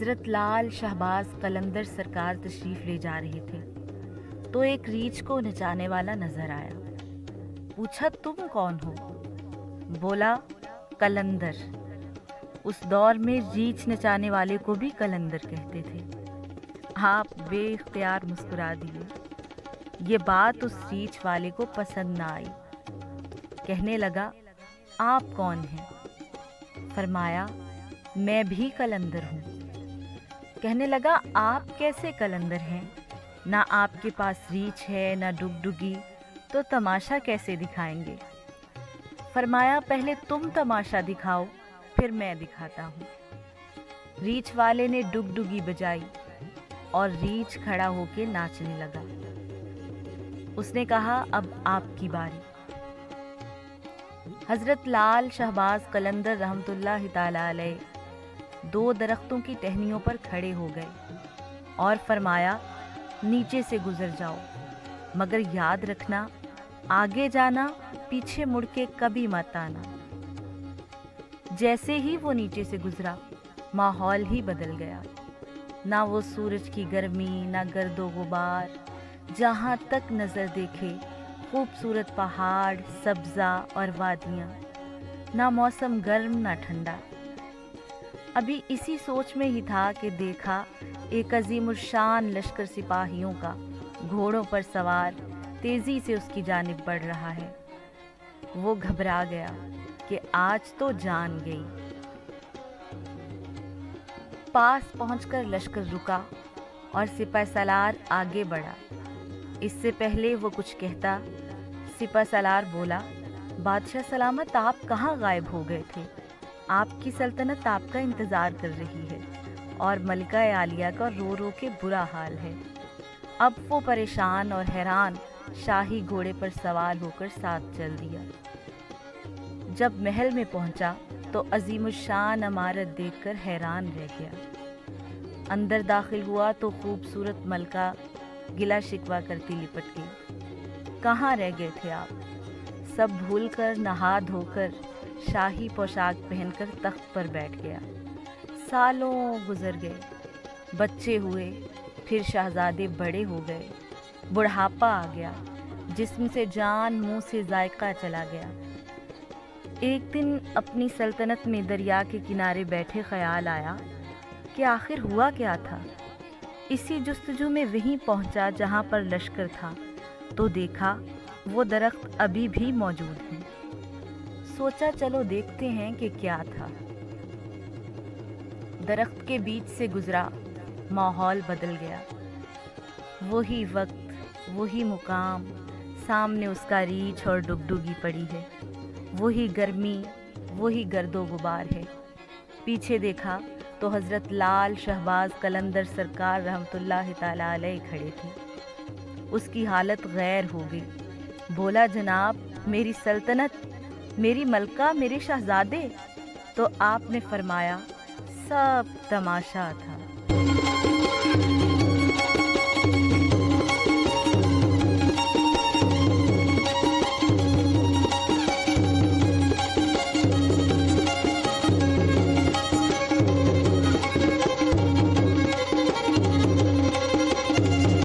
حضرت لال شہباز قلندر سرکار تشریف لے جا رہے تھے تو ایک ریچھ کو نچانے والا نظر آیا۔ پوچھا تم کون ہو؟ بولا قلندر۔ اس دور میں ریچھ نچانے والے کو بھی قلندر کہتے تھے۔ آپ بے اختیار مسکرا دیے۔ یہ بات اس ریچھ والے کو پسند نہ آئی۔ کہنے لگا آپ کون ہیں؟ فرمایا میں بھی قلندر ہوں۔ کہنے لگا آپ کیسے قلندر ہیں؟ نہ آپ کے پاس ریچھ ہے نہ ڈگڈگی، تو تماشا کیسے دکھائیں گے؟ فرمایا پہلے تم تماشا دکھاؤ پھر میں دکھاتا ہوں۔ ریچھ والے نے ڈگڈگی بجائی اور ریچھ کھڑا ہو کے ناچنے لگا۔ اس نے کہا اب آپ کی باری۔ حضرت لال شہباز قلندر رحمۃ اللہ تعالی علیہ دو درختوں کی ٹہنیوں پر کھڑے ہو گئے اور فرمایا نیچے سے گزر جاؤ، مگر یاد رکھنا آگے جانا، پیچھے مڑ کے کبھی مت آنا۔ جیسے ہی وہ نیچے سے گزرا ماحول ہی بدل گیا۔ نہ وہ سورج کی گرمی نہ گرد و غبار، جہاں تک نظر دیکھے خوبصورت پہاڑ، سبزہ اور وادیاں، نہ موسم گرم نہ ٹھنڈا۔ ابھی اسی سوچ میں ہی تھا کہ دیکھا ایک عظیم الشان لشکر سپاہیوں کا گھوڑوں پر سوار تیزی سے اس کی جانب بڑھ رہا ہے۔ وہ گھبرا گیا کہ آج تو جان گئی۔ پاس پہنچ کر لشکر رکا اور سپہ سالار آگے بڑھا۔ اس سے پہلے وہ کچھ کہتا، سپہ سالار بولا بادشاہ سلامت آپ کہاں غائب ہو گئے تھے؟ آپ کی سلطنت آپ کا انتظار کر رہی ہے اور ملکہ عالیہ کا رو رو کے برا حال ہے۔ اب وہ پریشان اور حیران شاہی گھوڑے پر سوار ہو کر ساتھ چل دیا۔ جب محل میں پہنچا تو عظیم الشان عمارت دیکھ کر حیران رہ گیا۔ اندر داخل ہوا تو خوبصورت ملکہ گلا شکوہ کرتی لپٹ گئی۔ کہاں رہ گئے تھے آپ؟ سب بھول کر نہا دھو کر شاہی پوشاک پہن کر تخت پر بیٹھ گیا۔ سالوں گزر گئے، بچے ہوئے، پھر شہزادے بڑے ہو گئے، بڑھاپا آ گیا، جسم سے جان، منہ سے ذائقہ چلا گیا۔ ایک دن اپنی سلطنت میں دریا کے کنارے بیٹھے خیال آیا کہ آخر ہوا کیا تھا۔ اسی جستجو میں وہیں پہنچا جہاں پر لشکر تھا تو دیکھا وہ درخت ابھی بھی موجود ہیں۔ سوچا چلو دیکھتے ہیں کہ کیا تھا۔ درخت کے بیچ سے گزرا، ماحول بدل گیا۔ وہی وقت، وہی مقام، سامنے اس کا ریچھ اور ڈگڈگی پڑی ہے۔ وہی گرمی، وہی گرد و غبار ہے۔ پیچھے دیکھا تو حضرت لال شہباز قلندر سرکار رحمۃ اللہ تعالی علیہ کھڑے تھے۔ اس کی حالت غیر ہو گئی۔ بولا جناب میری سلطنت، میری ملکہ، میرے شہزادے؟ تو آپ نے فرمایا سب تماشا تھا۔